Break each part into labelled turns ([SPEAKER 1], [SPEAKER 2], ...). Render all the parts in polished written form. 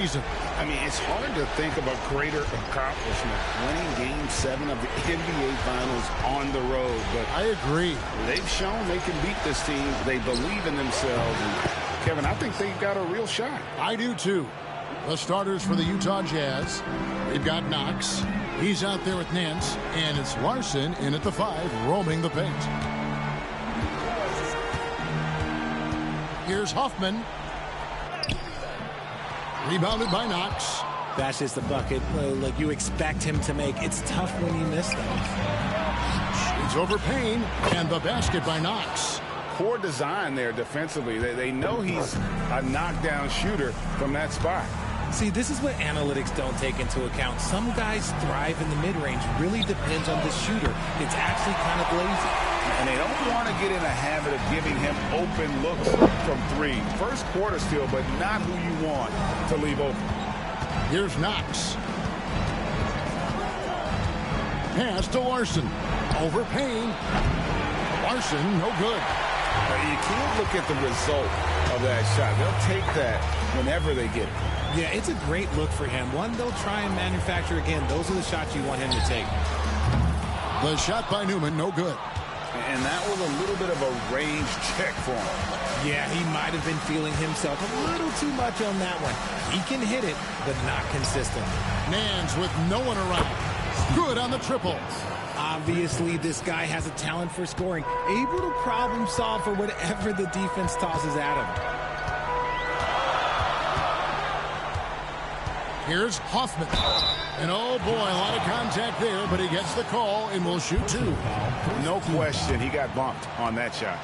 [SPEAKER 1] I mean, it's hard to think of a greater accomplishment, winning Game 7 of the NBA Finals on the road. But
[SPEAKER 2] I agree.
[SPEAKER 1] They've shown they can beat this team. They believe in themselves. And Kevin, I think they've got a real shot.
[SPEAKER 2] I do, too. The starters for the Utah Jazz. They've got Knox. He's out there with Nance. And it's Larson in at the 5, roaming the paint. Here's Hoffman. Rebounded by Knox.
[SPEAKER 3] That's just the bucket like you expect him to make. It's tough when you miss them.
[SPEAKER 2] It's over Payne, and the basket by Knox.
[SPEAKER 1] Poor design there defensively. They know he's a knockdown shooter from that spot.
[SPEAKER 3] See, this is what analytics don't take into account. Some guys thrive in the mid-range. Really depends on the shooter. It's actually kind of lazy.
[SPEAKER 1] And they don't want to get in a habit of giving him open looks from 3. First quarter still, but not who you want to leave open.
[SPEAKER 2] Here's Knox. Pass to Larson. Over Payne. Larson, no good.
[SPEAKER 1] You can't look at the result of that shot. They'll take that whenever they get it.
[SPEAKER 3] Yeah, it's a great look for him. One they'll try and manufacture again. Those are the shots you want him to take.
[SPEAKER 2] The shot by Newman, no good.
[SPEAKER 1] And that was a little bit of a range check for him.
[SPEAKER 3] Yeah, he might have been feeling himself a little too much on that one. He can hit it, but not consistent.
[SPEAKER 2] Nance with no one around. Good on the triple.
[SPEAKER 3] Obviously, this guy has a talent for scoring, able to problem solve for whatever the defense tosses at him.
[SPEAKER 2] Here's Hoffman. And oh boy, a lot of contact there, but he gets the call and will shoot 2.
[SPEAKER 1] No question, he got bumped on that shot.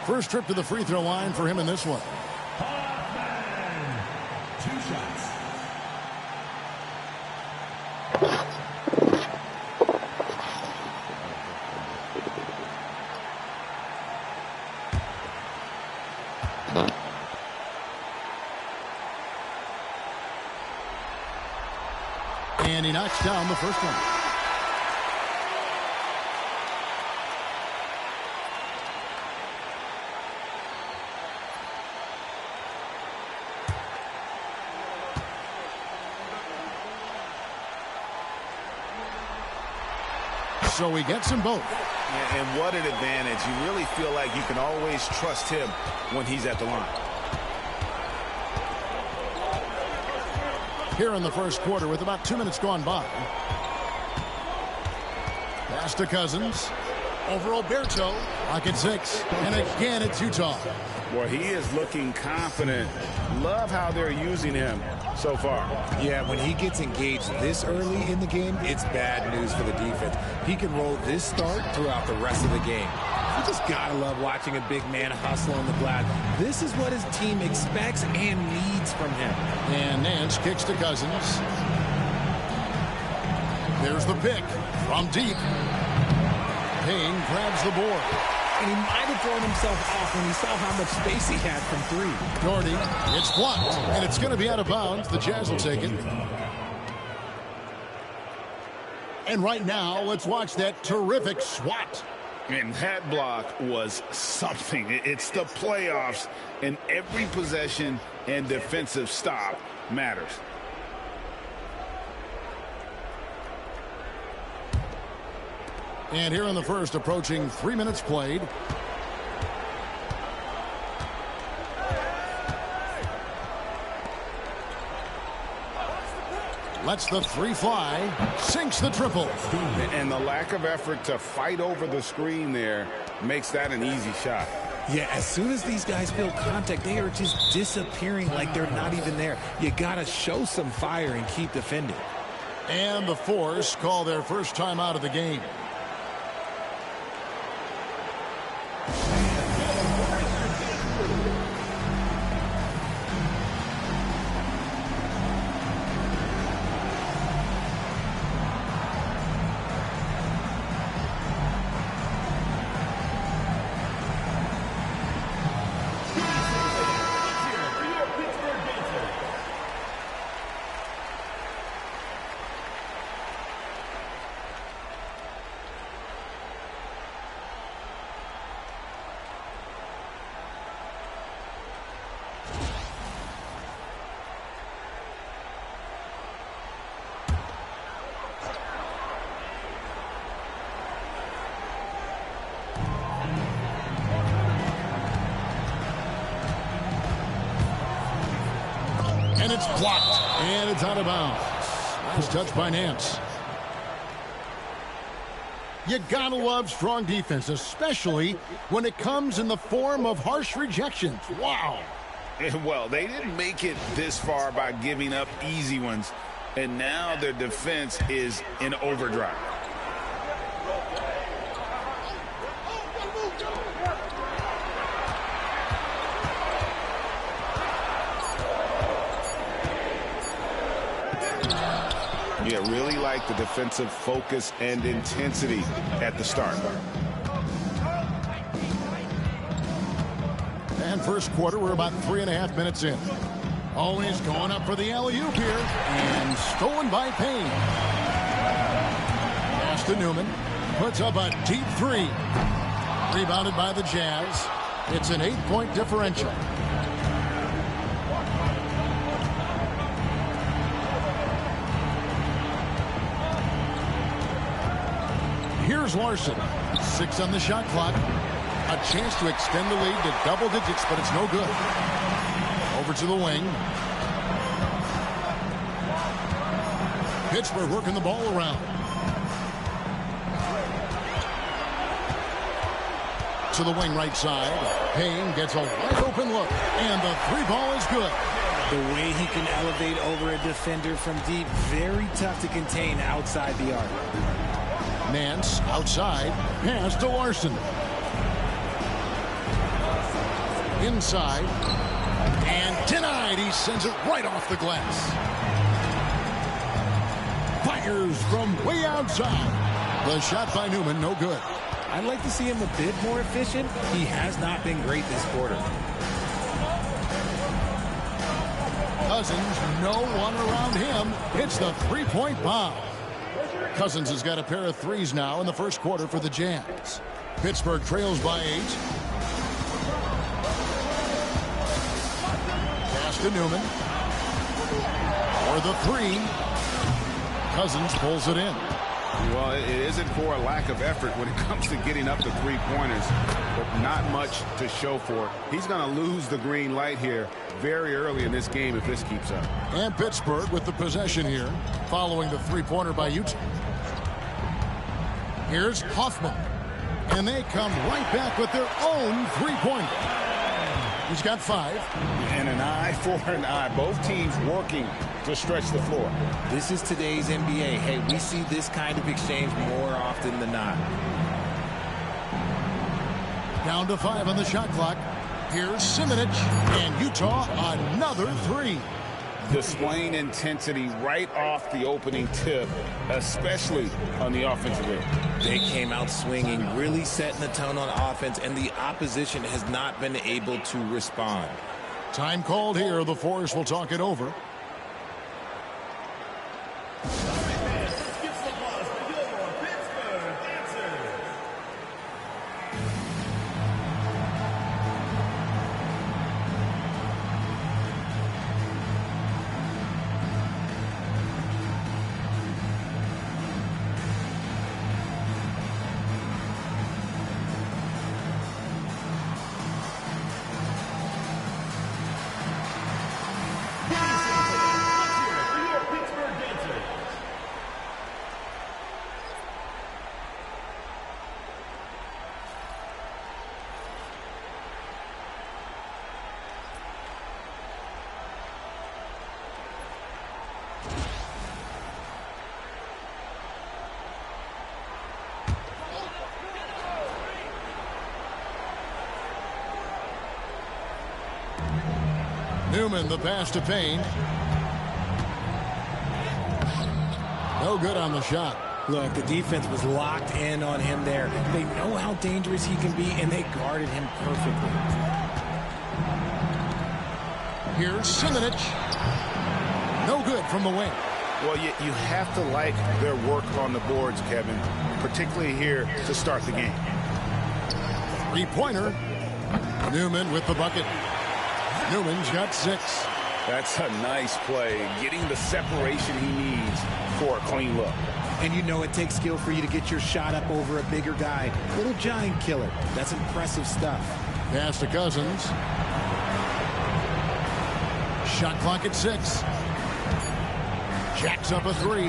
[SPEAKER 2] First trip to the free throw line for him in this one.
[SPEAKER 4] Hoffman, 2 shots.
[SPEAKER 2] And he knocks down the first one. So he gets them both.
[SPEAKER 1] And what an advantage. You really feel like you can always trust him when he's at the line.
[SPEAKER 2] Here in the first quarter with about 2 minutes gone by. Pass to Cousins. Over Alberto. Pocket 6. And again it's Utah.
[SPEAKER 1] Boy, he is looking confident. Love how they're using him so far.
[SPEAKER 3] Yeah, when he gets engaged this early in the game, it's bad news for the defense. He can roll this start throughout the rest of the game. You just gotta love watching a big man hustle on the glass. This is what his team expects and needs from him.
[SPEAKER 2] And Nance kicks to Cousins. There's the pick from deep. Payne grabs the board.
[SPEAKER 3] And he might have thrown himself off when he saw how much space he had from 3.
[SPEAKER 2] Doherty, it's blocked, and it's going to be out of bounds. The Jazz will take it. And right now, let's watch that terrific swat.
[SPEAKER 1] And that block was something. It's the playoffs, and every possession and defensive stop matters.
[SPEAKER 2] And here in the first, approaching 3 minutes played. Lets the 3 fly. Sinks the triple.
[SPEAKER 1] And the lack of effort to fight over the screen there makes that an easy shot.
[SPEAKER 3] Yeah, as soon as these guys feel contact, they are just disappearing like they're not even there. You got to show some fire and keep defending.
[SPEAKER 2] And the Force call their first time out of the game. And it's blocked. And it's out of bounds. Nice touch by Nance. You gotta love strong defense, especially when it comes in the form of harsh rejections. Wow.
[SPEAKER 1] Well, they didn't make it this far by giving up easy ones. And now their defense is in overdrive. Yeah, really like the defensive focus and intensity at the start.
[SPEAKER 2] And first quarter, we're about 3.5 minutes in. Always going up for the alley-oop here. And stolen by Payne. Pass to Newman. Puts up a deep three. Rebounded by the Jazz. It's an 8-point differential. Here's Larson. 6 on the shot clock. A chance to extend the lead to double digits, but it's no good. Over to the wing. Pittsburgh working the ball around. To the wing right side. Payne gets a wide open look. And the three ball is good.
[SPEAKER 3] The way he can elevate over a defender from deep, very tough to contain outside the arc.
[SPEAKER 2] Nance outside. Pass to Larson. Inside. And denied. He sends it right off the glass. Fires from way outside. The shot by Newman, no good.
[SPEAKER 3] I'd like to see him a bit more efficient. He has not been great this quarter.
[SPEAKER 2] Cousins, no one around him. It's the three-point bomb. Cousins has got a pair of threes now in the first quarter for the Jazz. Pittsburgh trails by 8. Pass to Newman. For the three. Cousins pulls it in.
[SPEAKER 1] Well, it isn't for a lack of effort when it comes to getting up the three-pointers, but not much to show for it. He's going to lose the green light here very early in this game if this keeps up.
[SPEAKER 2] And Pittsburgh with the possession here, following the three-pointer by Utah. Here's Hoffman. And they come right back with their own three-pointer. He's got 5.
[SPEAKER 1] And an eye for an eye. Both teams working to stretch the floor.
[SPEAKER 3] This is today's NBA. Hey, we see this kind of exchange more often than not.
[SPEAKER 2] Down to 5 on the shot clock. Here's Simonich. And Utah another 3.
[SPEAKER 1] Displaying intensity right off the opening tip, especially on the offensive end.
[SPEAKER 3] They came out swinging, really setting the tone on offense, and the opposition has not been able to respond.
[SPEAKER 2] Time called here. The Force will talk it over. Newman, the pass to Payne. No good on the shot.
[SPEAKER 3] Look, the defense was locked in on him there. They know how dangerous he can be, and they guarded him perfectly.
[SPEAKER 2] Here's Simonich. No good from the wing.
[SPEAKER 1] Well, you have to like their work on the boards, Kevin, particularly here to start the game.
[SPEAKER 2] Three-pointer. Newman with the bucket. Newman's got 6.
[SPEAKER 1] That's a nice play, getting the separation he needs for a clean look.
[SPEAKER 3] And you know it takes skill for you to get your shot up over a bigger guy. Little giant killer. That's impressive stuff.
[SPEAKER 2] Pass to Cousins. Shot clock at 6. Jacks up a 3.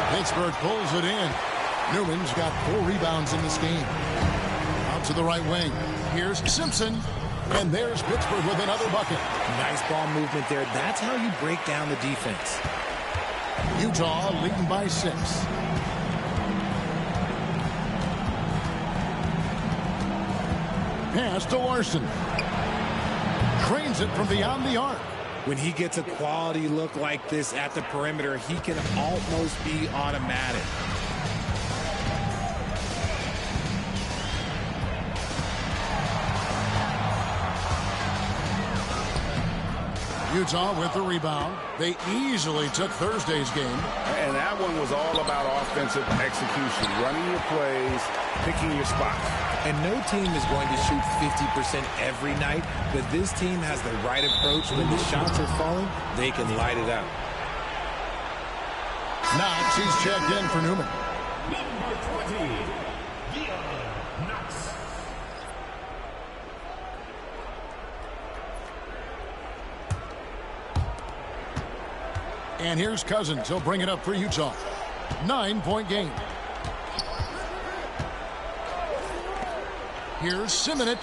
[SPEAKER 2] Pittsburgh pulls it in. Newman's got 4 rebounds in this game. Out to the right wing. Here's Simpson. And there's Pittsburgh with another bucket.
[SPEAKER 3] Nice ball movement there. That's how you break down the defense.
[SPEAKER 2] Utah leading by 6. Pass to Larson. Trains it from beyond the arc.
[SPEAKER 3] When he gets a quality look like this at the perimeter, he can almost be automatic.
[SPEAKER 2] Utah with the rebound. They easily took Thursday's game.
[SPEAKER 1] And that one was all about offensive execution, running your plays, picking your spots.
[SPEAKER 3] And no team is going to shoot 50% every night, but this team has the right approach. When the shots are falling, they can light it up.
[SPEAKER 2] Knox, he's checked in for Newman.
[SPEAKER 4] Number 20, Leon Knox.
[SPEAKER 2] And here's Cousins. He'll bring it up for Utah. 9-point game. Here's Simonic.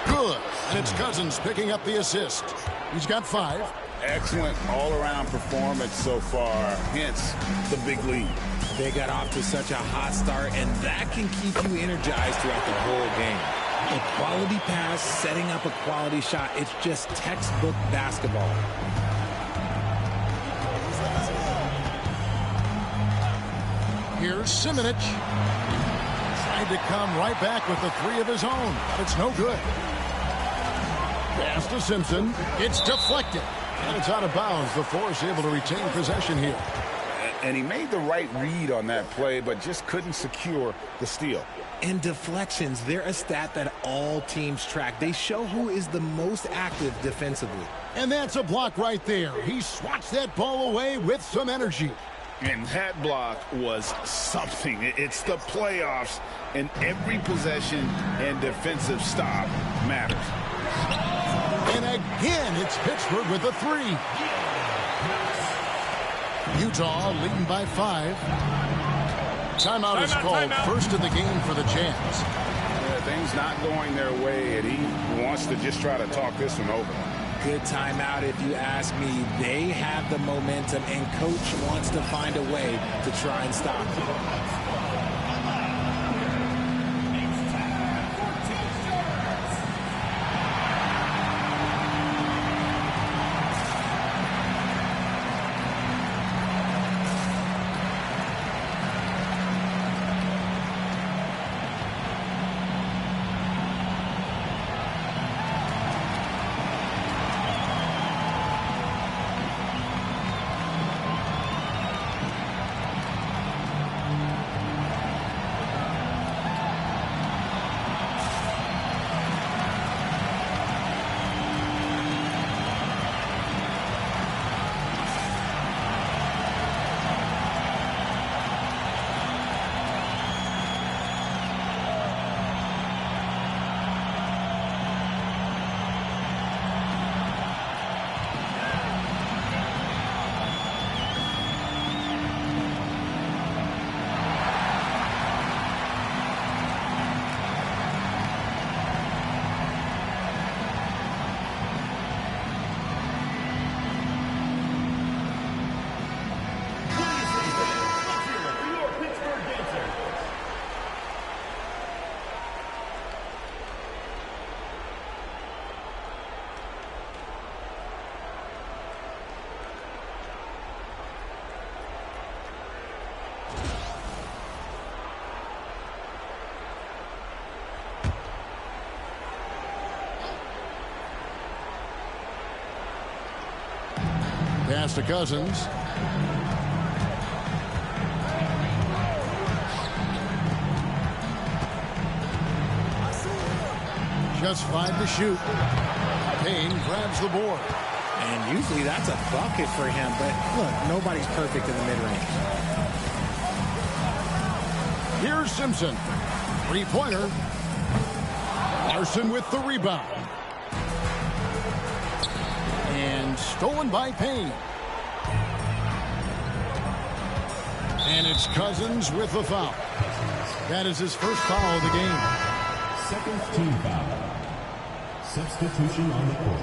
[SPEAKER 2] Good. And it's Cousins picking up the assist. He's got 5.
[SPEAKER 1] Excellent all-around performance so far, hence the big lead.
[SPEAKER 3] They got off to such a hot start, and that can keep you energized throughout the whole game. A quality pass, setting up a quality shot. It's just textbook basketball.
[SPEAKER 2] Here's Simonic. Tried to come right back with the 3 of his own, but it's no good. Pass to Simpson. It's deflected. And it's out of bounds. The Force able to retain possession here.
[SPEAKER 1] And he made the right read on that play, but just couldn't secure the steal.
[SPEAKER 3] And deflections, they're a stat that all teams track. They show who is the most active defensively.
[SPEAKER 2] And that's a block right there. He swats that ball away with some energy.
[SPEAKER 1] And that block was something. It's the playoffs, and every possession and defensive stop matters.
[SPEAKER 2] And again, it's Pittsburgh with a 3. Utah leading by 5. Timeout is called. First of the game for the Jazz.
[SPEAKER 1] Things not going their way, and he wants to just try to talk this one over.
[SPEAKER 3] Good timeout if you ask me. They have the momentum, and coach wants to find a way to try and stop it.
[SPEAKER 2] Pass to Cousins. Just 5 to shoot. Payne grabs the board.
[SPEAKER 3] And usually that's a bucket for him, but look, nobody's perfect in the mid-range.
[SPEAKER 2] Here's Simpson. 3-pointer. Larson with the rebound. And rebound stolen by Payne. And it's Cousins with the foul. That is his first foul of the game.
[SPEAKER 4] Second team foul. Substitution on the court.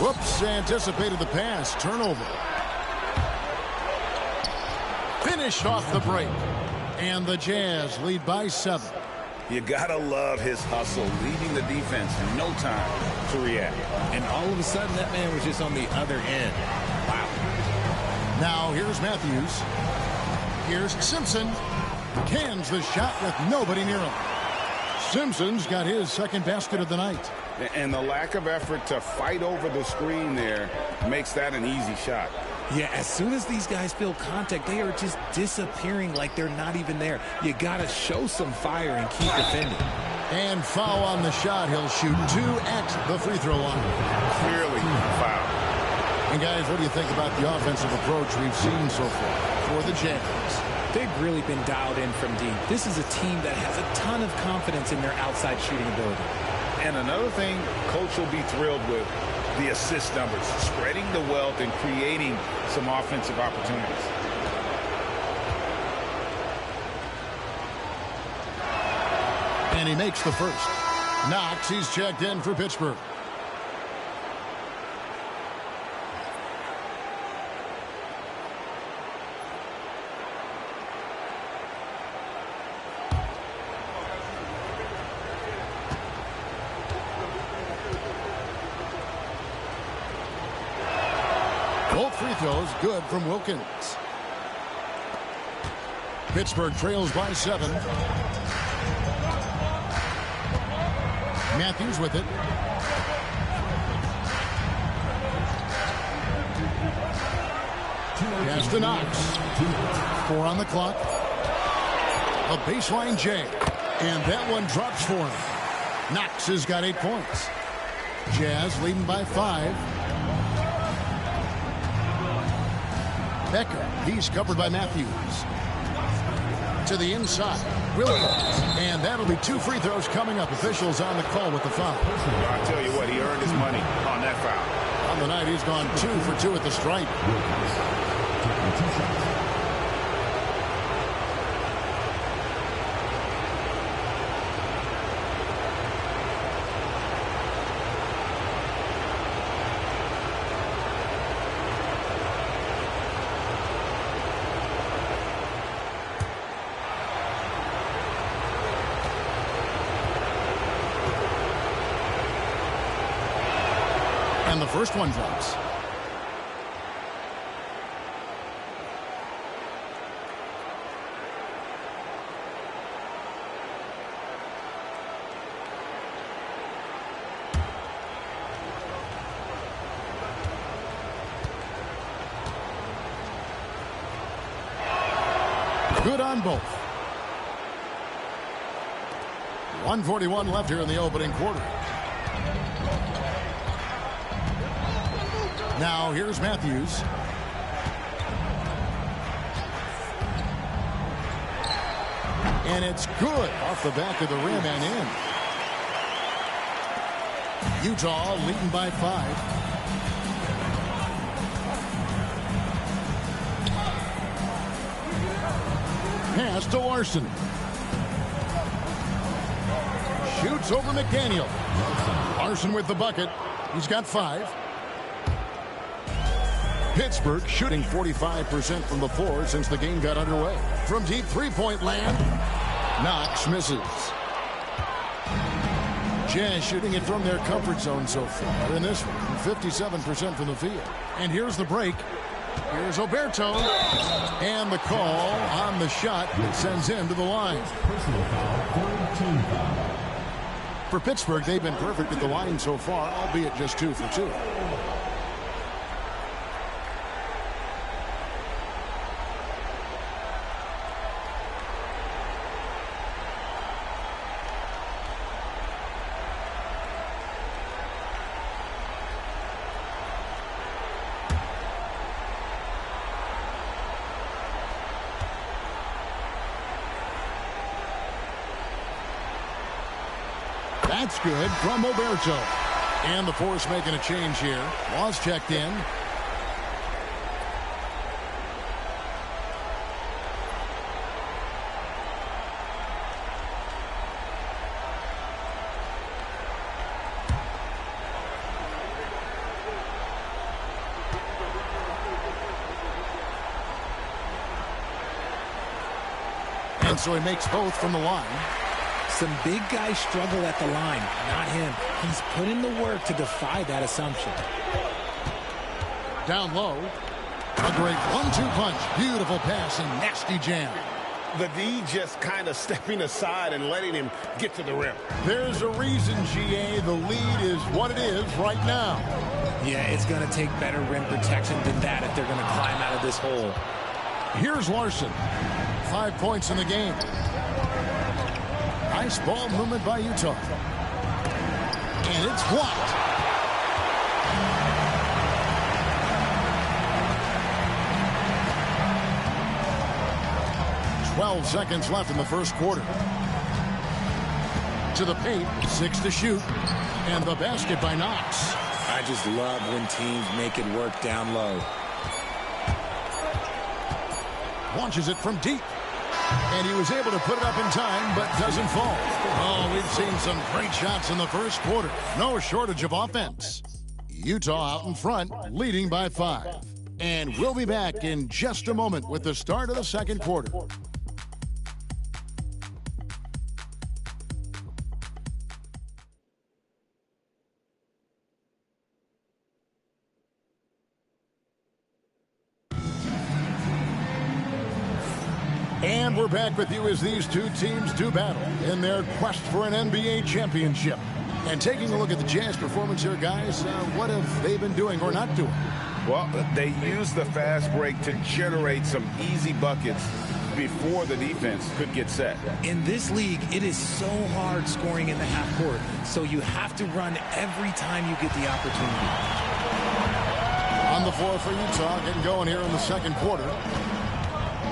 [SPEAKER 2] Whoops, anticipated the pass. Turnover. Finished off the break. And the Jazz lead by 7.
[SPEAKER 1] You gotta love his hustle, leading the defense in no time to react.
[SPEAKER 3] And all of a sudden, that man was just on the other end. Wow.
[SPEAKER 2] Now here's Matthews. Here's Simpson. Cans the shot with nobody near him. Simpson's got his second basket of the night.
[SPEAKER 1] And the lack of effort to fight over the screen there makes that an easy shot.
[SPEAKER 3] Yeah, as soon as these guys feel contact, they are just disappearing like they're not even there. You got to show some fire and keep defending.
[SPEAKER 2] And foul on the shot. He'll shoot 2 at the free throw line.
[SPEAKER 1] Clearly foul.
[SPEAKER 2] And guys, what do you think about the offensive approach we've seen so far for the Jazz?
[SPEAKER 3] They've really been dialed in from deep. This is a team that has a ton of confidence in their outside shooting ability.
[SPEAKER 1] And another thing Coach will be thrilled with, the assist numbers, spreading the wealth and creating some offensive opportunities.
[SPEAKER 2] And he makes the first. Knox, he's checked in for Pittsburgh. Both free throws good from Wilkins. Pittsburgh trails by 7. Matthews with it. Pass to Knox. 4 on the clock. A baseline J. And that one drops for him. Knox has got 8 points. Jazz leading by 5. Becker, he's covered by Matthews. To the inside, Williams. And that'll be 2 free throws coming up. Officials on the call with the foul.
[SPEAKER 1] I'll tell you what, he earned his money on that foul.
[SPEAKER 2] On the night, he's gone 2 for 2 at the stripe. And the first one drops. Good on both. 1:41 left here in the opening quarter. Now here's Matthews. And it's good off the back of the rim and in. Utah leading by 5. Pass to Larson. Shoots over McDaniel. Larson with the bucket. He's got 5. Pittsburgh shooting 45% from the floor since the game got underway. From deep three-point land, Knox misses. Jazz shooting it from their comfort zone so far in this one, 57% from the field. And here's the break. Here's Oberto. And the call on the shot sends him to the line.
[SPEAKER 4] Personal foul, 13 foul.
[SPEAKER 2] For Pittsburgh, they've been perfect at the line so far, albeit just 2 for 2. That's good from Oberto. And the force making a change here. Laws checked in. And so he makes both from the line.
[SPEAKER 3] Some big guys struggle at the line, not him. He's put in the work to defy that assumption.
[SPEAKER 2] Down low. A great 1-2 punch. Beautiful pass and nasty jam.
[SPEAKER 5] The D just kind of stepping aside and letting him get to the rim.
[SPEAKER 2] There's a reason, GA, the lead is what it is right now.
[SPEAKER 3] Yeah, it's going to take better rim protection than that if they're going to climb out of this hole.
[SPEAKER 2] Here's Larson. 5 points in the game. Nice ball movement by Utah. And it's blocked. "12 seconds left in the first quarter. To the paint, 6 to shoot. And the basket by Knox.
[SPEAKER 3] I just love when teams make it work down low.
[SPEAKER 2] Launches it from deep. And he was able to put it up in time, but doesn't fall. Oh, we've seen some great shots in the first quarter. No shortage of offense. Utah out in front, leading by 5. And we'll be back in just a moment with the start of the second quarter. And we're back with you as these two teams do battle in their quest for an NBA championship. And taking a look at the Jazz performance here, guys, what have they been doing or not doing?
[SPEAKER 1] Well, they used the fast break to generate some easy buckets before the defense could get set.
[SPEAKER 3] In this league, it is so hard scoring in the half court, so you have to run every time you get the opportunity.
[SPEAKER 2] On the floor for Utah, getting going here in the second quarter.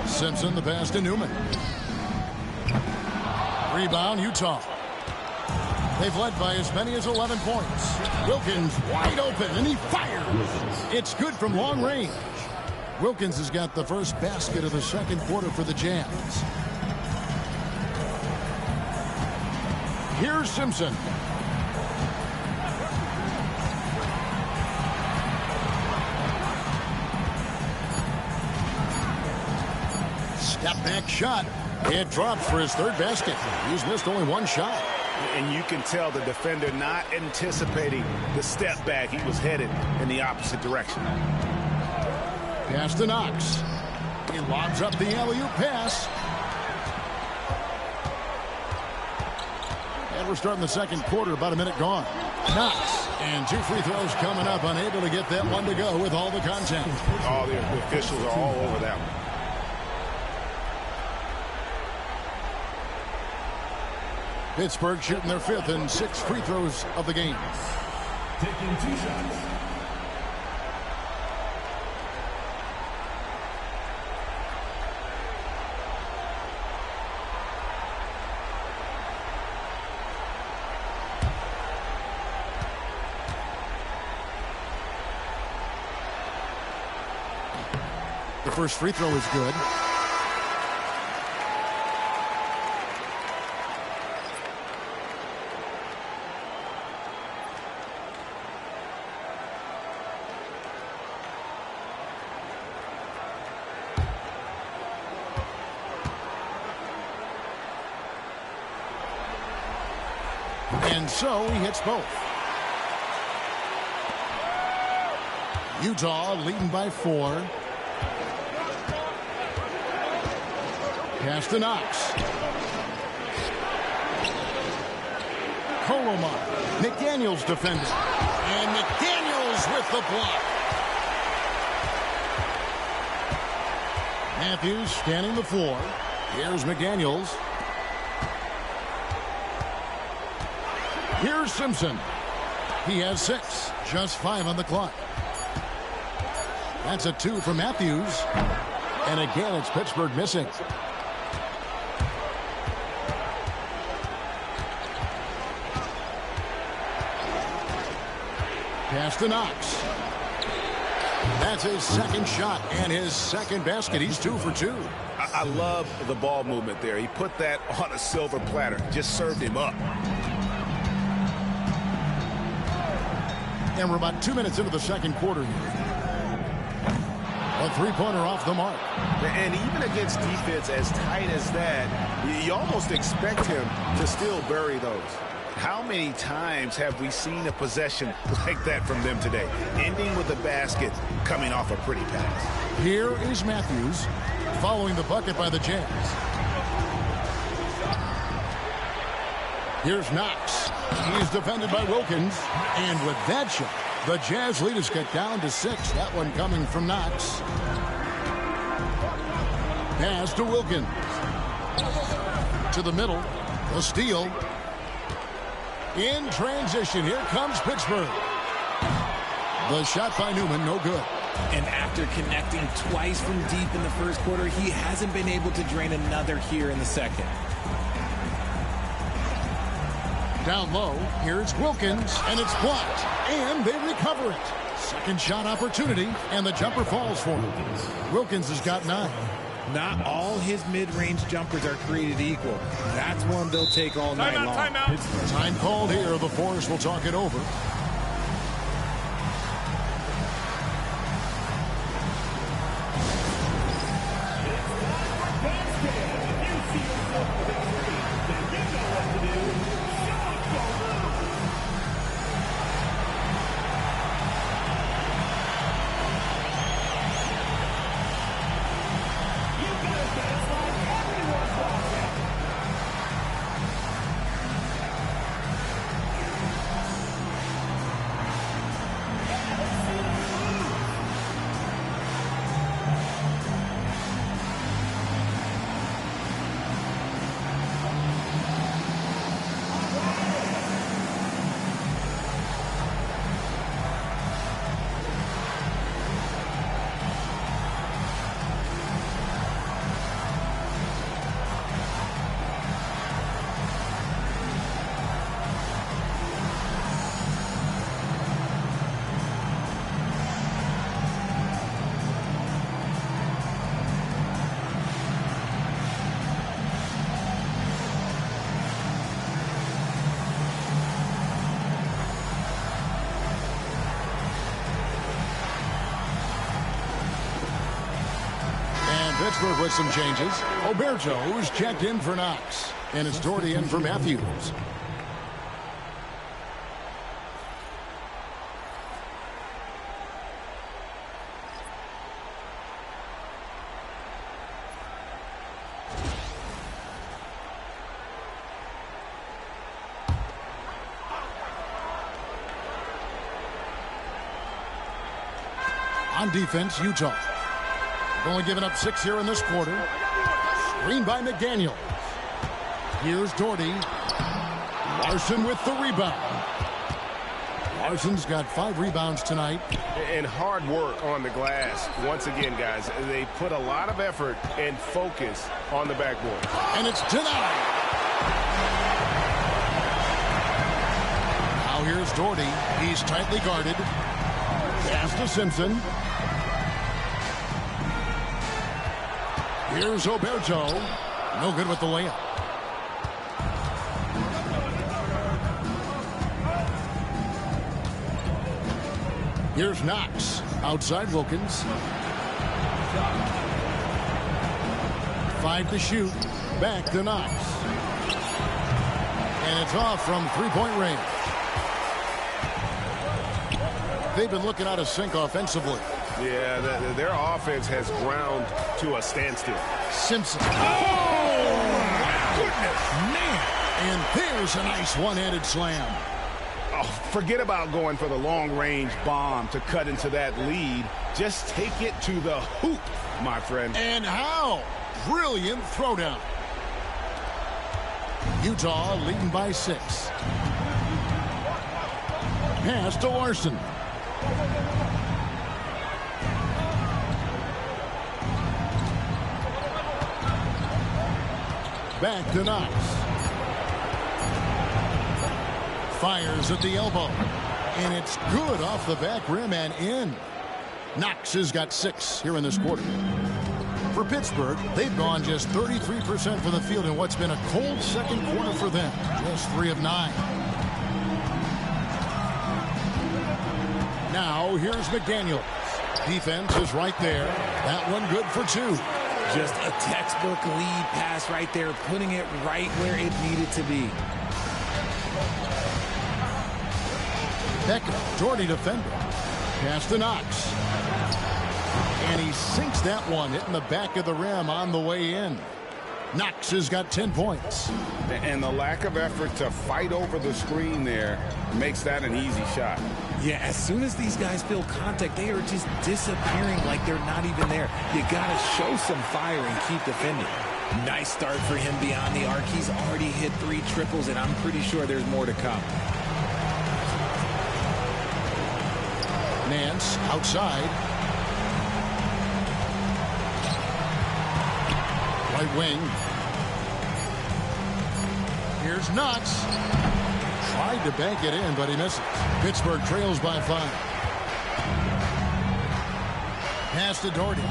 [SPEAKER 2] Simpson, the pass to Newman. Rebound, Utah. They've led by as many as 11 points. Wilkins wide open, and he fires. It's good from long range. Wilkins has got the first basket of the second quarter for the Jazz. Here's Simpson. Step back shot. It drops for his third basket. He's missed only one shot.
[SPEAKER 5] And you can tell the defender not anticipating the step back. He was headed in the opposite direction.
[SPEAKER 2] Pass to Knox. He lobs up the alley-oop pass. And we're starting the second quarter, about a minute gone. Knox, and 2 free throws coming up, unable to get that one to go with all the contact.
[SPEAKER 5] Oh, the officials are all over that one.
[SPEAKER 2] Pittsburgh shooting their 5th and 6th free throws of the game.
[SPEAKER 4] Taking 2 shots.
[SPEAKER 2] The first free throw is good. And so he hits both. Utah leading by 4. Pass to Knox. Colomar. McDaniels defending. And McDaniels with the block. Matthews scanning the floor. Here's McDaniels. Here's Simpson. He has 6. Just 5 on the clock. That's a 2 for Matthews. And again, it's Pittsburgh missing. Pass to Knox. That's his second shot and his second basket. He's 2 for 2.
[SPEAKER 5] I love the ball movement there. He put that on a silver platter. Just served him up.
[SPEAKER 2] And we're about 2 minutes into the second quarter here. A three-pointer off the mark.
[SPEAKER 5] And even against defense as tight as that, you almost expect him to still bury those. How many times have we seen a possession like that from them today? Ending with a basket, coming off a pretty pass.
[SPEAKER 2] Here is Matthews following the bucket by the Jazz. Here's Knox. He's defended by Wilkins. And with that shot, the Jazz lead is cut down to 6. That one coming from Knox. Pass to Wilkins. To the middle. A steal. In transition, here comes Pittsburgh. The shot by Newman, no good.
[SPEAKER 3] And after connecting twice from deep in the first quarter, he hasn't been able to drain another here in the second.
[SPEAKER 2] Down low, here's Wilkins, and it's blocked. And they recover it. Second shot opportunity, and the jumper falls for him. Wilkins has got 9.
[SPEAKER 3] Not all his mid-range jumpers are created equal. That's one they'll take all night long.
[SPEAKER 4] Timeout.
[SPEAKER 2] Time called here. The Forest will talk it over. Pittsburgh with some changes. Oberto, who's checked in for Knox. And it's Doherty in for Matthews. On defense, Utah. They've only given up 6 here in this quarter. Screen by McDaniel. Here's Doherty. Larson with the rebound. Larson's got 5 rebounds tonight.
[SPEAKER 5] And hard work on the glass. Once again, guys, they put a lot of effort and focus on the backboard.
[SPEAKER 2] And it's denied. Now here's Doherty. He's tightly guarded. Pass to Simpson. Here's Oberto. No good with the layup. Here's Knox. Outside Wilkins. 5 to shoot. Back to Knox. And it's off from three-point range. They've been looking out of sync offensively.
[SPEAKER 5] Yeah, their offense has ground to a standstill.
[SPEAKER 2] Simpson. Oh, my goodness. Man. And there's a nice one-handed slam.
[SPEAKER 5] Oh, forget about going for the long-range bomb to cut into that lead. Just take it to the hoop, my friend.
[SPEAKER 2] And how? Brilliant throwdown. Utah leading by 6. Pass to Larson. Back to Knox. Fires at the elbow. And it's good off the back rim and in. Knox has got 6 here in this quarter. For Pittsburgh, they've gone just 33% from the field in what's been a cold second quarter for them. Just 3 of 9. Now, here's McDaniels. Defense is right there. That one good for 2.
[SPEAKER 3] Just a textbook lead pass right there, putting it right where it needed to be.
[SPEAKER 2] Becker, Jordy defender. Pass to Knox. And he sinks that one, hitting the back of the rim on the way in. Knox has got 10 points.
[SPEAKER 1] And the lack of effort to fight over the screen there makes that an easy shot.
[SPEAKER 3] Yeah, as soon as these guys feel contact, they are just disappearing like they're not even there. You got to show some fire and keep defending. Nice start for him beyond the arc. He's already hit 3 triples, and I'm pretty sure there's more to come.
[SPEAKER 2] Nance outside. Right wing. Here's Knox. Tried to bank it in, but he misses. Pittsburgh trails by 5. Pass to Doherty.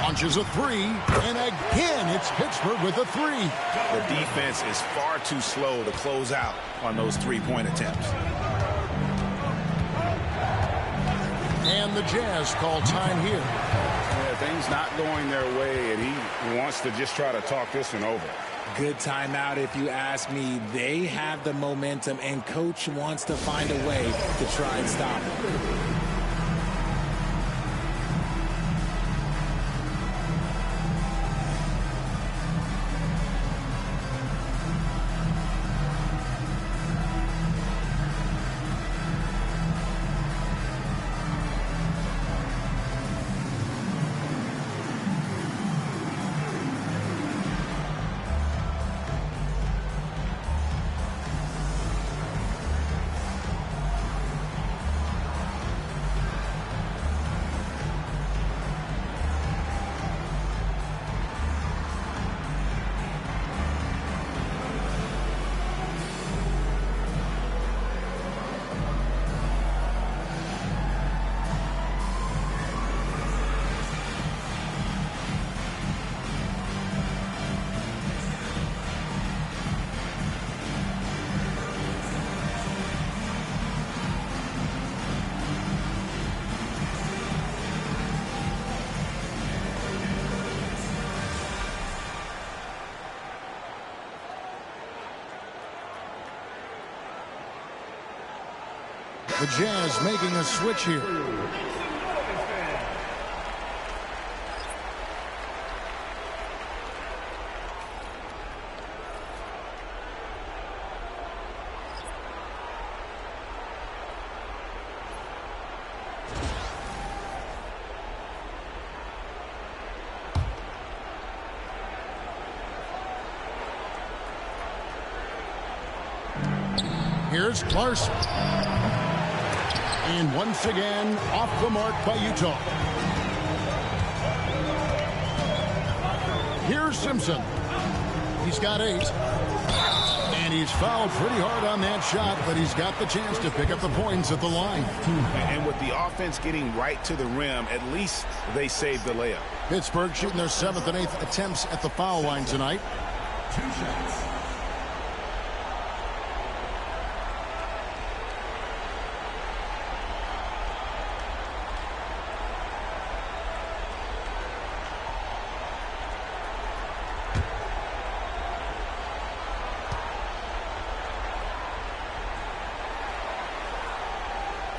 [SPEAKER 2] Launches a 3. And again, it's Pittsburgh with a 3.
[SPEAKER 5] The defense is far too slow to close out on those 3-point attempts.
[SPEAKER 2] And the Jazz call time here.
[SPEAKER 1] Yeah, things not going their way, and he wants to just try to talk this one over.
[SPEAKER 3] Good timeout if you ask me. They have the momentum, and coach wants to find a way to try and stop it.
[SPEAKER 2] The Jazz making a switch here. Here's Clarkson. And once again, off the mark by Utah. Here's Simpson. He's got 8. And he's fouled pretty hard on that shot, but he's got the chance to pick up the points at the line.
[SPEAKER 5] And with the offense getting right to the rim, at least they saved the layup.
[SPEAKER 2] Pittsburgh shooting their 7th and 8th attempts at the foul line tonight.
[SPEAKER 4] 2 shots.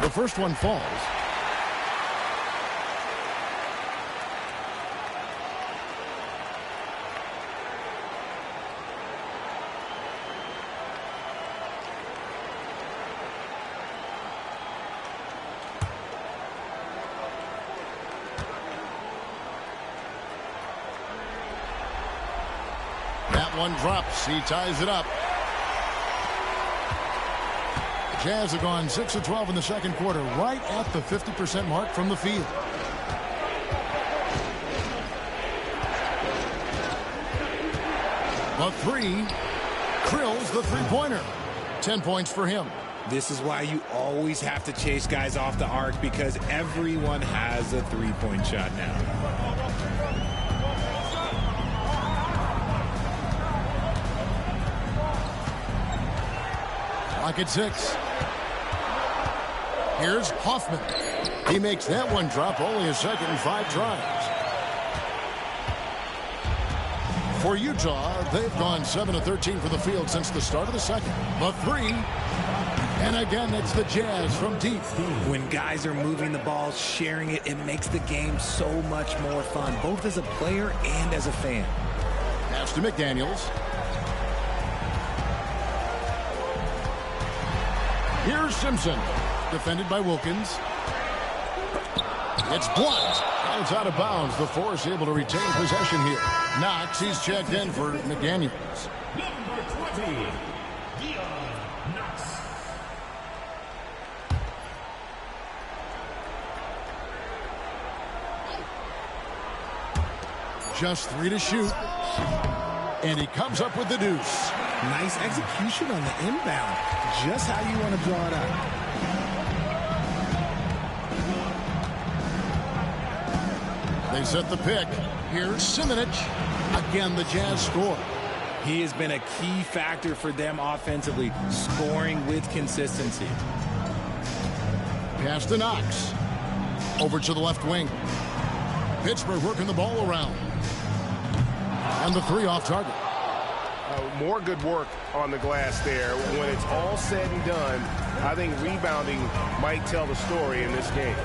[SPEAKER 2] The first one falls. That one drops. He ties it up. Jazz have gone 6 of 12 in the second quarter, right at the 50% mark from the field. A 3. Krills the three-pointer. 10 points for him.
[SPEAKER 3] This is why you always have to chase guys off the arc, because everyone has a three-point shot now.
[SPEAKER 2] Clock at 6. Here's Hoffman. He makes that one drop, only a second and 5 tries. For Utah, they've gone 7 of 13 for the field since the start of the second. The three. And again, it's the Jazz from deep.
[SPEAKER 3] When guys are moving the ball, sharing it, it makes the game so much more fun, both as a player and as a fan.
[SPEAKER 2] Pass to McDaniels. Here's Simpson. Defended by Wilkins. It's blocked. And it's out of bounds. The Force able to retain possession here. Knox, he's checked in for McDaniels.
[SPEAKER 4] Number 20, Dion Knox.
[SPEAKER 2] Just 3 to shoot. And he comes up with the deuce.
[SPEAKER 3] Nice execution on the inbound. Just how you want to draw it up.
[SPEAKER 2] They set the pick. Here's Simonic. Again, the Jazz score.
[SPEAKER 3] He has been a key factor for them offensively, scoring with consistency.
[SPEAKER 2] Pass to Knox. Over to the left wing. Pittsburgh working the ball around. And the three off target.
[SPEAKER 6] More good work on the glass there. When it's all said and done, I think rebounding might tell the story in this game.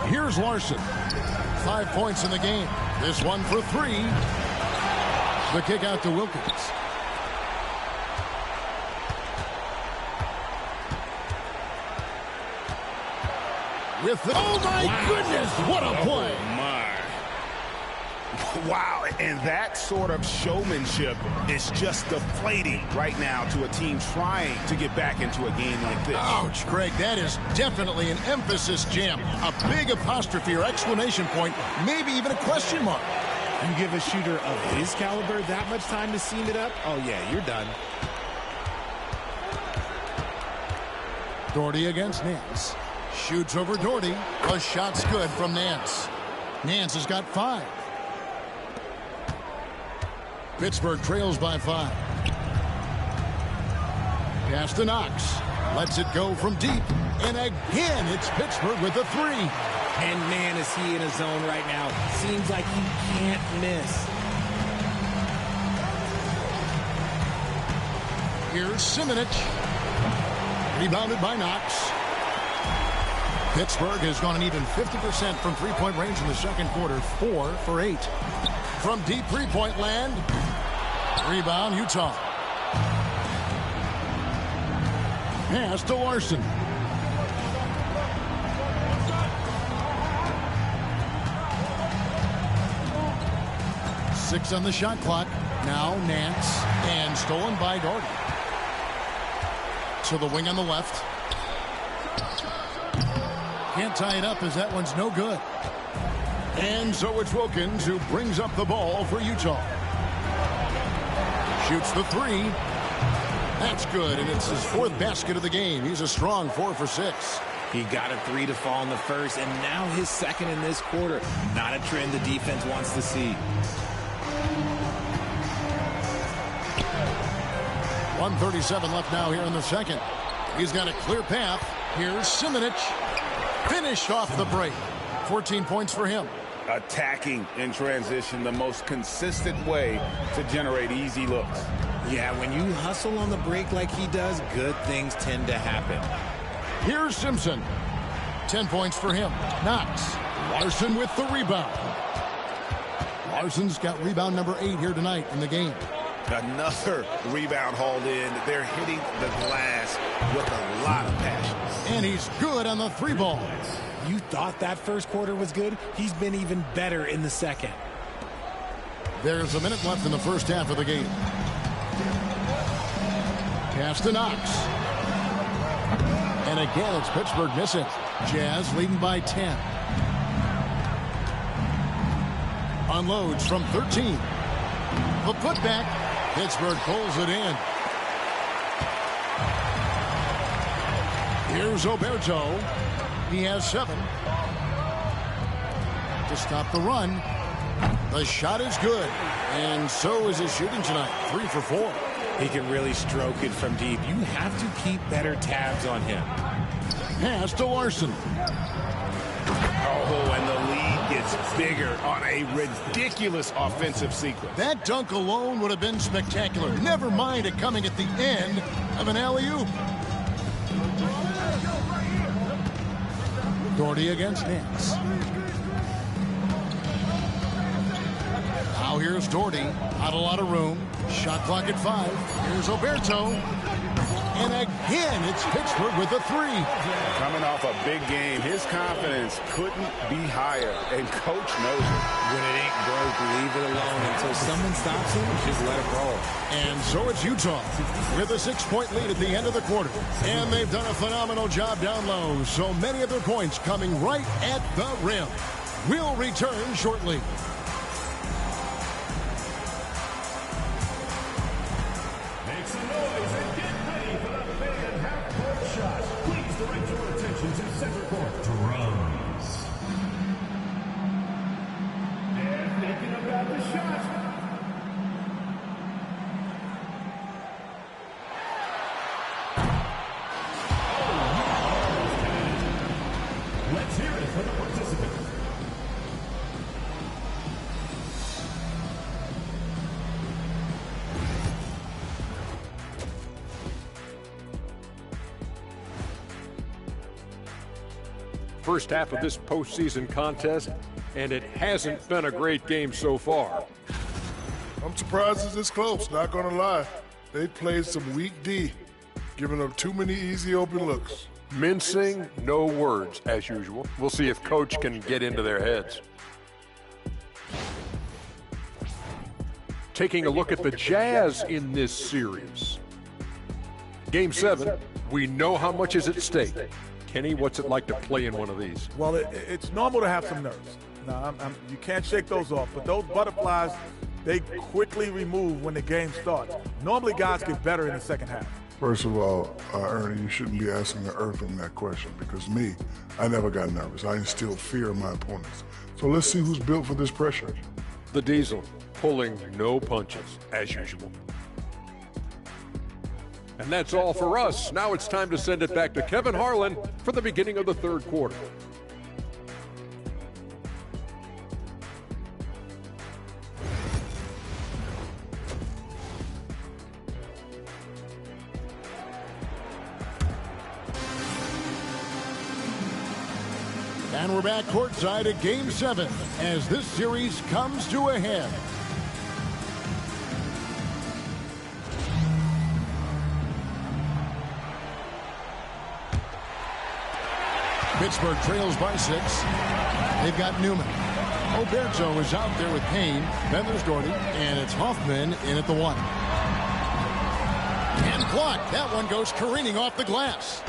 [SPEAKER 2] Here's Larson. 5 points in the game. This one for 3. The kick out to Wilkins. With the, oh my goodness, what a play.
[SPEAKER 1] Wow, and that sort of showmanship is just deflating right now to a team trying to get back into a game like this.
[SPEAKER 2] Ouch, Greg, that is definitely an emphasis jam. A big apostrophe or exclamation point, maybe even a question mark.
[SPEAKER 3] You give a shooter of his caliber that much time to seam it up, oh yeah, you're done.
[SPEAKER 2] Doherty against Nance. Shoots over Doherty. A shot's good from Nance. Nance has got 5. Pittsburgh trails by 5. Pass to Knox. Lets it go from deep. And again, it's Pittsburgh with the 3.
[SPEAKER 3] And man, is he in a zone right now. Seems like he can't miss.
[SPEAKER 2] Here's Simonic. Rebounded by Knox. Pittsburgh has gone an even 50% from three-point range in the second quarter. 4 for 8. From deep three-point land. Rebound, Utah. Pass to Larson. Six on the shot clock. Now Nance. And stolen by Doherty. To the wing on the left. Can't tie it up as that one's no good. And so it's Wilkins who brings up the ball for Utah. Shoots the 3. That's good, and it's his 4th basket of the game. He's a strong 4 for 6.
[SPEAKER 3] He got a 3 to fall in the first, and now his 2nd in this quarter. Not a trend the defense wants to see.
[SPEAKER 2] 1:37 left now here in the second. He's got a clear path. Here's Simonic. Finished off the break. 14 points for him.
[SPEAKER 1] Attacking in transition, the most consistent way to generate easy looks.
[SPEAKER 3] Yeah, when you hustle on the break like he does, good things tend to happen.
[SPEAKER 2] Here's Simpson. 10 points for him. Knox. Larson with the rebound. Larson's got rebound number 8 here tonight in the game.
[SPEAKER 5] Another rebound hauled in. They're hitting the glass with a lot of passion.
[SPEAKER 2] And he's good on the 3 ball.
[SPEAKER 3] You thought that first quarter was good? He's been even better in the second.
[SPEAKER 2] There's a minute left in the first half of the game. Pass to Knox. And again, it's Pittsburgh missing. Jazz leading by 10. Unloads from 13. The putback. Pittsburgh pulls it in. Here's Oberto. He has 7. To stop the run. The shot is good. And so is his shooting tonight. 3 for 4.
[SPEAKER 3] He can really stroke it from deep. You have to keep better tabs on him.
[SPEAKER 2] Pass to Larson.
[SPEAKER 5] Oh, and the lead gets bigger on a ridiculous offensive sequence.
[SPEAKER 2] That dunk alone would have been spectacular. Never mind it coming at the end of an alley-oop. Doherty against Nance. Now here's Doherty. Not a lot of room. Shot clock at 5. Here's Oberto. And again, it's Pittsburgh with a 3.
[SPEAKER 1] Coming off a big game, his confidence couldn't be higher, and Coach knows it.
[SPEAKER 3] When it ain't broke, leave it alone. Until someone stops him, just let it roll.
[SPEAKER 2] And so it's Utah with a 6-point lead at the end of the quarter. And they've done a phenomenal job down low. So many of their points coming right at the rim. We'll return shortly.
[SPEAKER 4] Make some noise and get ready for the fan half-court shot. Please direct your attention to center court. Drums. They're thinking about the shot. Let's hear it for the participants.
[SPEAKER 7] First half of this postseason contest, and it hasn't been a great game so far.
[SPEAKER 8] I'm surprised it's this close, not gonna lie. They played some weak D, giving up too many easy open looks.
[SPEAKER 7] Mincing, no words, as usual. We'll see if Coach can get into their heads. Taking a look at the Jazz in this series. Game 7, we know how much is at stake. Kenny, what's it like to play in one of these?
[SPEAKER 9] Well, it's normal to have some nerves. Now, you can't shake those off, but those butterflies, they quickly remove when the game starts. Normally, guys get better in the second half.
[SPEAKER 8] First of all, Ernie, you shouldn't be asking the Earthling that question because me, I never got nervous. I instilled fear in my opponents. So let's see who's built for this pressure.
[SPEAKER 7] The Diesel pulling no punches, as usual. And that's all for us. Now it's time to send it back to Kevin Harlan for the beginning of the third quarter.
[SPEAKER 2] And we're back courtside at Game 7 as this series comes to a head. Pittsburgh trails by 6. They've got Newman. Oberto is out there with Payne. Then there's Doherty, and it's Hoffman in at the 1. And blocked. That one goes careening off the glass.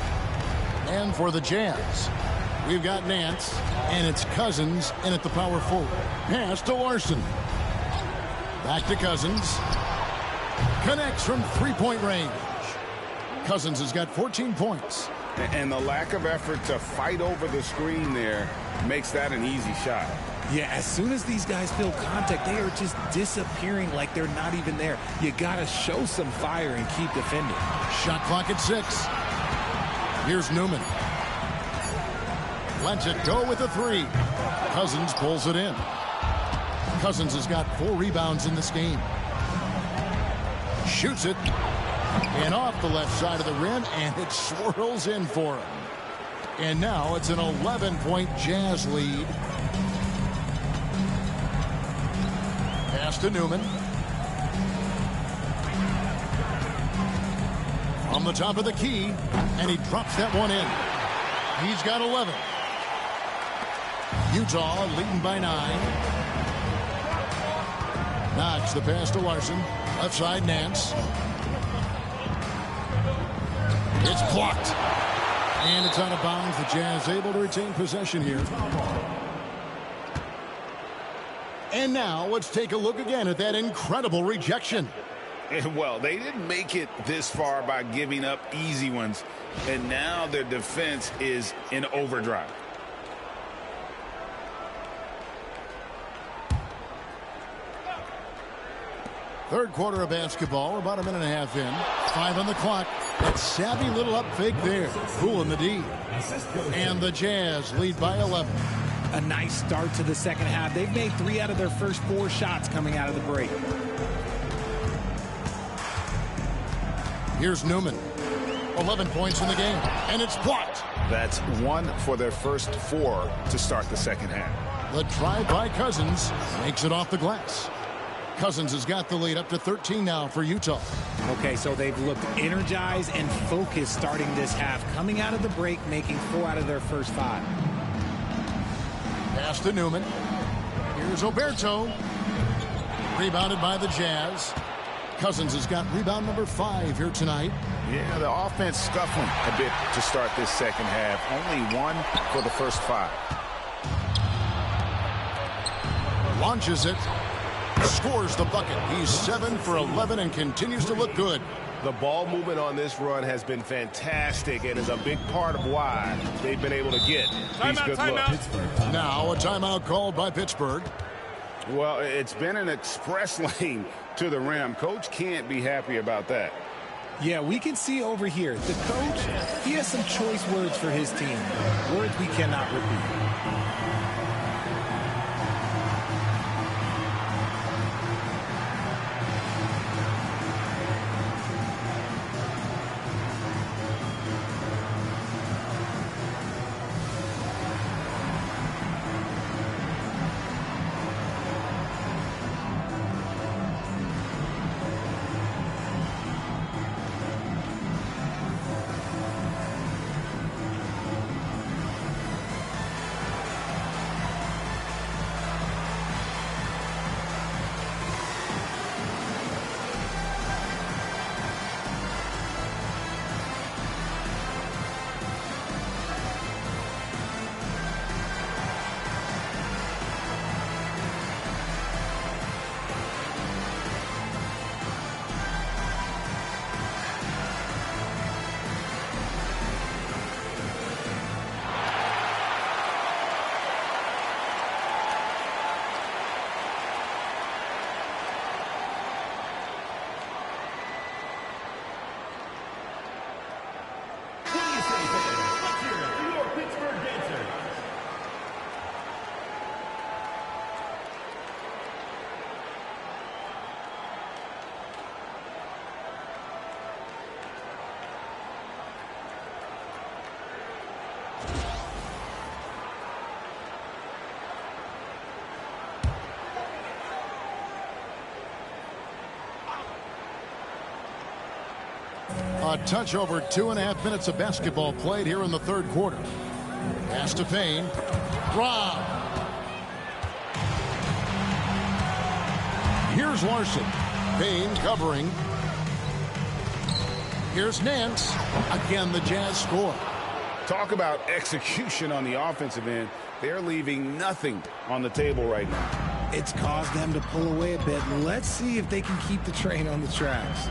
[SPEAKER 2] And for the Jazz, we've got Nance, and it's Cousins in at the power forward. Pass to Larson. Back to Cousins. Connects from three-point range. Cousins has got 14 points.
[SPEAKER 1] And the lack of effort to fight over the screen there makes that an easy shot.
[SPEAKER 3] Yeah, as soon as these guys feel contact, they are just disappearing like they're not even there. You got to show some fire and keep defending.
[SPEAKER 2] Shot clock at 6. Here's Newman. Lets it go with a 3. Cousins pulls it in. Cousins has got 4 rebounds in this game. Shoots it. And off the left side of the rim, and it swirls in for him. And now it's an 11-point Jazz lead. Pass to Newman. On the top of the key, and he drops that one in. He's got 11. Utah leading by 9. Knox the pass to Larson. Left side, Nance. It's blocked. And it's out of bounds. The Jazz able to retain possession here. And now let's take a look again at that incredible rejection.
[SPEAKER 1] Well, they didn't make it this far by giving up easy ones, and now their defense is in overdrive.
[SPEAKER 2] Third quarter of basketball, about a minute and a half in. 5 on the clock. That savvy little up fake there. Cool in the D. And the Jazz lead by 11.
[SPEAKER 3] A nice start to the second half. They've made 3 out of their first 4 shots coming out of the break.
[SPEAKER 2] Here's Newman. 11 points in the game, and it's blocked.
[SPEAKER 5] That's 1 for their first 4 to start the second half.
[SPEAKER 2] The drive by Cousins makes it off the glass. Cousins has got the lead up to 13 now for Utah.
[SPEAKER 3] Okay, so they've looked energized and focused starting this half. Coming out of the break, making 4 out of their first 5.
[SPEAKER 2] Pass to Newman. Here's Oberto. Rebounded by the Jazz. Cousins has got rebound number 5 here tonight.
[SPEAKER 5] Yeah, the offense scuffling a bit to start this second half. Only 1 for the first 5.
[SPEAKER 2] Launches it. Scores the bucket. He's 7 for 11 and continues to look good.
[SPEAKER 6] The ball movement on this run has been fantastic and is a big part of why they've been able to get these good looks.
[SPEAKER 2] Now a timeout called by Pittsburgh.
[SPEAKER 1] Well, it's been an express lane to the rim. Coach can't be happy about that.
[SPEAKER 3] Yeah, we can see over here. The coach, he has some choice words for his team. Words we cannot repeat.
[SPEAKER 2] A touch over 2.5 minutes of basketball played here in the third quarter. Pass to Payne. Rob. Here's Larson. Payne covering. Here's Nance. Again, the Jazz score.
[SPEAKER 1] Talk about execution on the offensive end. They're leaving nothing on the table right now.
[SPEAKER 3] It's caused them to pull away a bit. Let's see if they can keep the train on the tracks.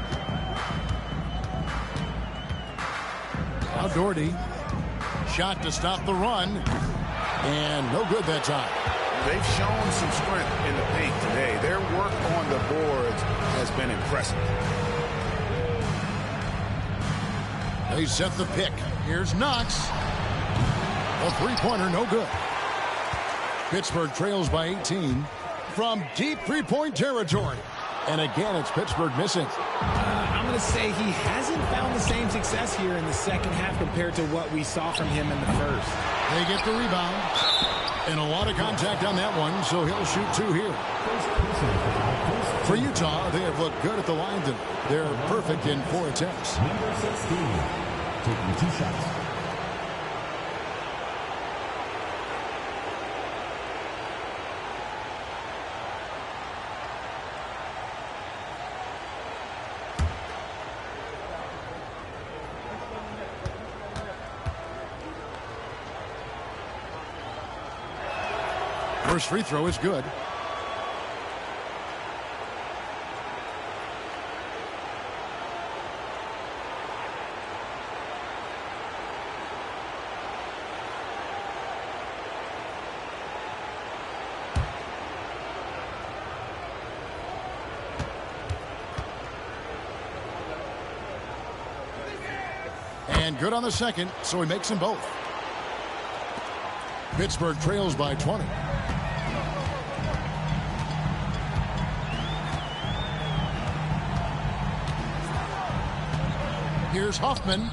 [SPEAKER 2] Now Doherty. Shot to stop the run. And no good that time.
[SPEAKER 1] They've shown some strength in the paint today. Their work on the boards has been impressive.
[SPEAKER 2] They set the pick. Here's Knox. A three-pointer, no good. Pittsburgh trails by 18 from deep three-point territory. And again, it's Pittsburgh missing.
[SPEAKER 3] I'm going to say he hasn't found the same success here in the second half compared to what we saw from him in the first.
[SPEAKER 2] They get the rebound. And a lot of contact on that one, so he'll shoot 2 here. For Utah, they have looked good at the line tonight. They're perfect in 4 attempts.
[SPEAKER 4] Number 16, taking 2 shots.
[SPEAKER 2] First free throw is good. good on the second, so he makes them both. Pittsburgh trails by 20. Here's Hoffman.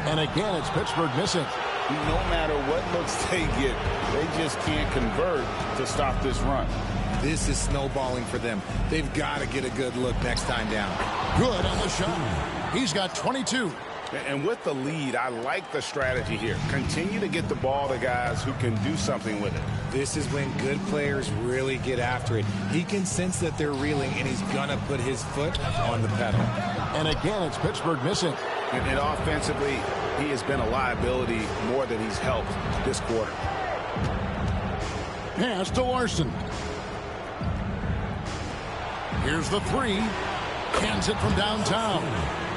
[SPEAKER 2] And again, it's Pittsburgh missing.
[SPEAKER 1] No matter what looks they get, they just can't convert to stop this run.
[SPEAKER 3] This is snowballing for them. They've got to get a good look next time down.
[SPEAKER 2] Good on the shot. He's got 22.
[SPEAKER 1] And with the lead, I like the strategy here. Continue to get the ball to guys who can do something with it.
[SPEAKER 3] This is when good players really get after it. He can sense that they're reeling, and he's going to put his foot on the pedal.
[SPEAKER 2] And again, it's Pittsburgh missing.
[SPEAKER 1] And offensively, he has been a liability more than he's helped this quarter.
[SPEAKER 2] Pass to Larson. Here's the three. Cans it from downtown.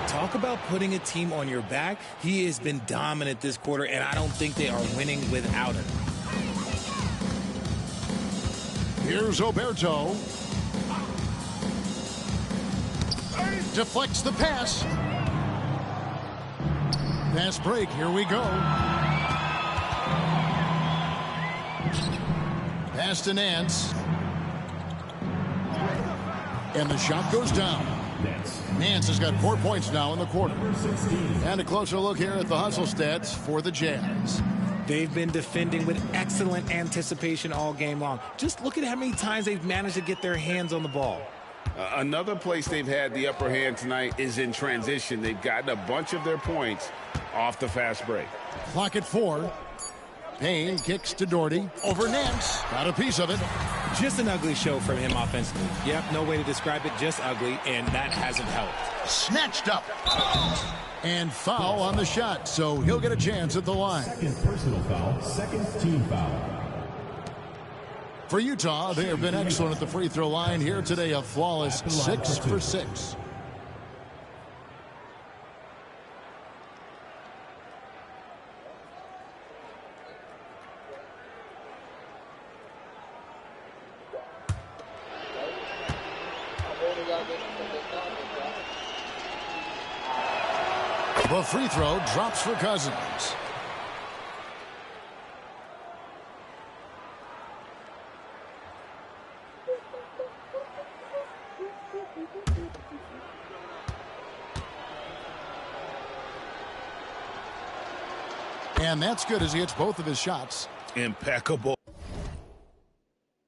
[SPEAKER 3] Talk about putting a team on your back. He has been dominant this quarter, and I don't think they are winning without him.
[SPEAKER 2] Here's Oberto. Deflects the pass. Pass break. Here we go. Pass to Nance. And the shot goes down. Nance has got 4 points now in the quarter. And a closer look here at the hustle stats for the Jazz.
[SPEAKER 3] They've been defending with excellent anticipation all game long. Just look at how many times they've managed to get their hands on the ball.
[SPEAKER 1] Another place they've had the upper hand tonight is in transition. They've gotten a bunch of their points off the fast break.
[SPEAKER 2] Clock at 4. Payne kicks to Doherty. Over Nance. Got a piece of it.
[SPEAKER 3] Just an ugly show from him offensively. Yep, no way to describe it, just ugly, and that hasn't helped.
[SPEAKER 2] Snatched up. And foul on the shot, so he'll get a chance at the line.
[SPEAKER 4] Second personal foul, second team foul.
[SPEAKER 2] For Utah, they have been excellent at the free throw line here today. A flawless 6 for 6. The free throw drops for Cousins. And that's good as he hits both of his shots.
[SPEAKER 1] Impeccable